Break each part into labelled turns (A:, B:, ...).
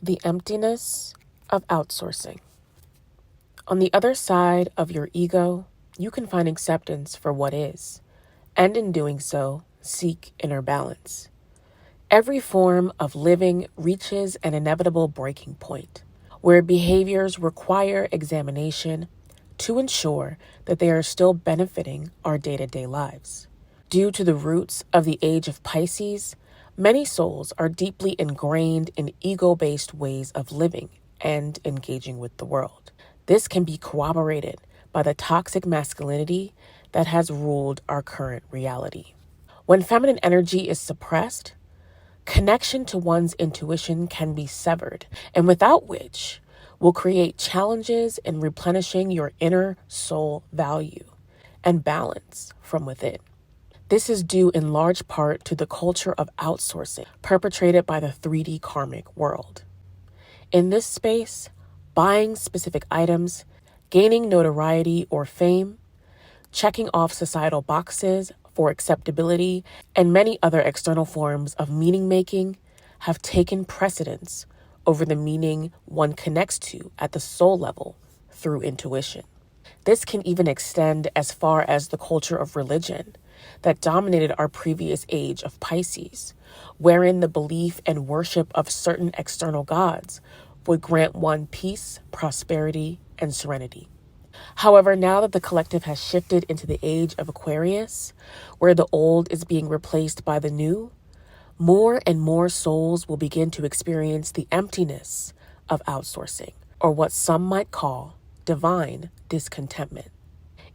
A: The emptiness of outsourcing. On the other side of your ego, you can find acceptance for what is, and in doing so, seek inner balance. Every form of living reaches an inevitable breaking point, where behaviors require examination to ensure that they are still benefiting our day-to-day lives. Due to the roots of the age of Pisces, many souls are deeply ingrained in ego-based ways of living and engaging with the world. This can be corroborated by the toxic masculinity that has ruled our current reality. When feminine energy is suppressed, connection to one's intuition can be severed, and without which will create challenges in replenishing your inner soul value and balance from within. This is due in large part to the culture of outsourcing perpetrated by the 3D karmic world. In this space, buying specific items, gaining notoriety or fame, checking off societal boxes for acceptability, and many other external forms of meaning-making have taken precedence over the meaning one connects to at the soul level through intuition. This can even extend as far as the culture of religion that dominated our previous age of Pisces, wherein the belief and worship of certain external gods would grant one peace, prosperity, and serenity. However, now that the collective has shifted into the age of Aquarius, where the old is being replaced by the new, more and more souls will begin to experience the emptiness of outsourcing, or what some might call divine discontentment.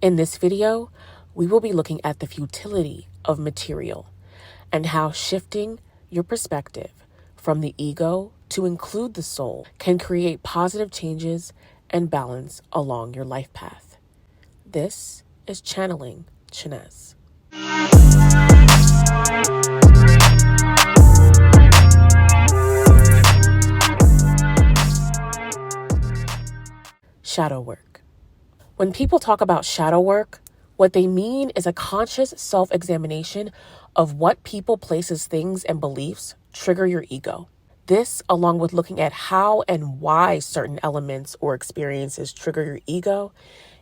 A: In this video, we will be looking at the futility of material and how shifting your perspective from the ego to include the soul can create positive changes and balance along your life path. This is Channeling Chinez. Shadow work. When people talk about shadow work, what they mean is a conscious self-examination of what people, places, things, and beliefs trigger your ego. This, along with looking at how and why certain elements or experiences trigger your ego,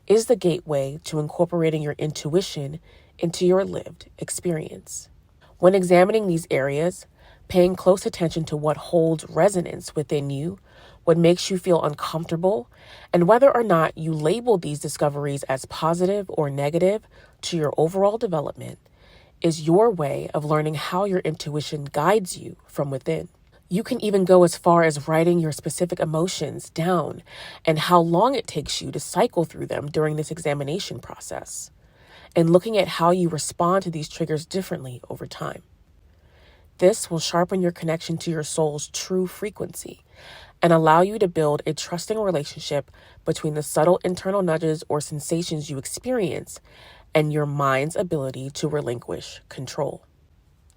A: is the gateway to incorporating your intuition into your lived experience. When examining these areas, paying close attention to what holds resonance within you, what makes you feel uncomfortable, and whether or not you label these discoveries as positive or negative to your overall development, is your way of learning how your intuition guides you from within. You can even go as far as writing your specific emotions down and how long it takes you to cycle through them during this examination process, and looking at how you respond to these triggers differently over time. This will sharpen your connection to your soul's true frequency and allow you to build a trusting relationship between the subtle internal nudges or sensations you experience and your mind's ability to relinquish control.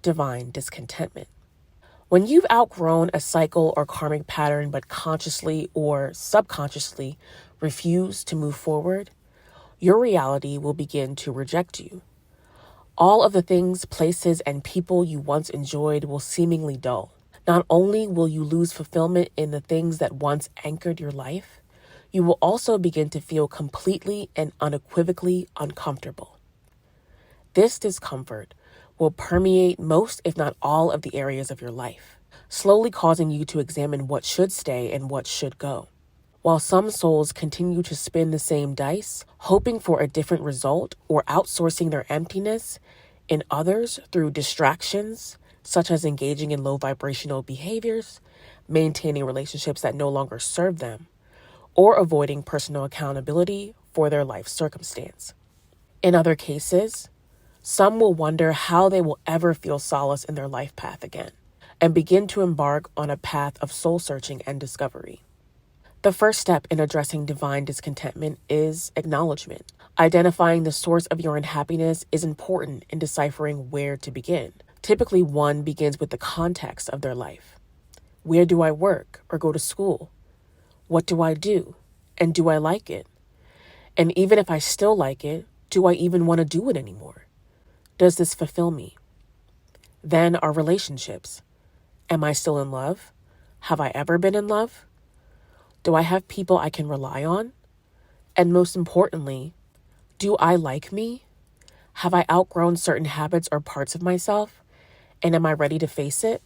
A: Divine discontentment. When you've outgrown a cycle or karmic pattern but consciously or subconsciously refuse to move forward, your reality will begin to reject you. All of the things, places, and people you once enjoyed will seemingly dull. Not only will you lose fulfillment in the things that once anchored your life, you will also begin to feel completely and unequivocally uncomfortable. This discomfort will permeate most, if not all, of the areas of your life, slowly causing you to examine what should stay and what should go. While some souls continue to spin the same dice, hoping for a different result or outsourcing their emptiness, in others, through distractions, such as engaging in low vibrational behaviors, maintaining relationships that no longer serve them, or avoiding personal accountability for their life circumstance. In other cases, some will wonder how they will ever feel solace in their life path again, and begin to embark on a path of soul searching and discovery. The first step in addressing divine discontentment is acknowledgement. Identifying the source of your unhappiness is important in deciphering where to begin. Typically, one begins with the context of their life. Where do I work or go to school? What do I do? And do I like it? And even if I still like it, do I even want to do it anymore? Does this fulfill me? Then our relationships. Am I still in love? Have I ever been in love? Do I have people I can rely on? And most importantly, do I like me? Have I outgrown certain habits or parts of myself? And am I ready to face it?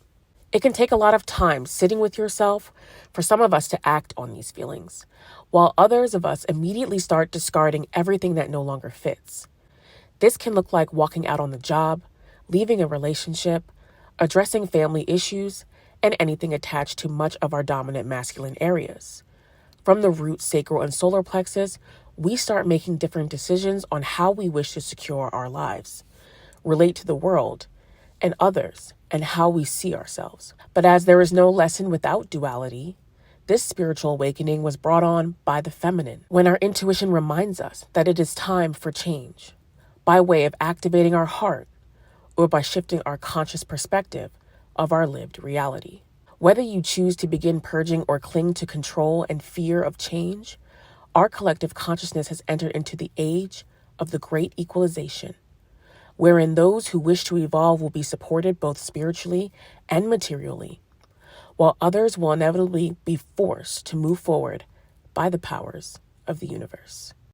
A: It can take a lot of time sitting with yourself for some of us to act on these feelings, while others of us immediately start discarding everything that no longer fits. This can look like walking out on the job, leaving a relationship, addressing family issues, and anything attached to much of our dominant masculine areas. From the root, sacral, and solar plexus, we start making different decisions on how we wish to secure our lives, relate to the world and others, and how we see ourselves. But as there is no lesson without duality, this spiritual awakening was brought on by the feminine, when our intuition reminds us that it is time for change, by way of activating our heart or by shifting our conscious perspective of our lived reality. Whether you choose to begin purging or cling to control and fear of change, our collective consciousness has entered into the age of the great equalization, wherein those who wish to evolve will be supported both spiritually and materially, while others will inevitably be forced to move forward by the powers of the universe.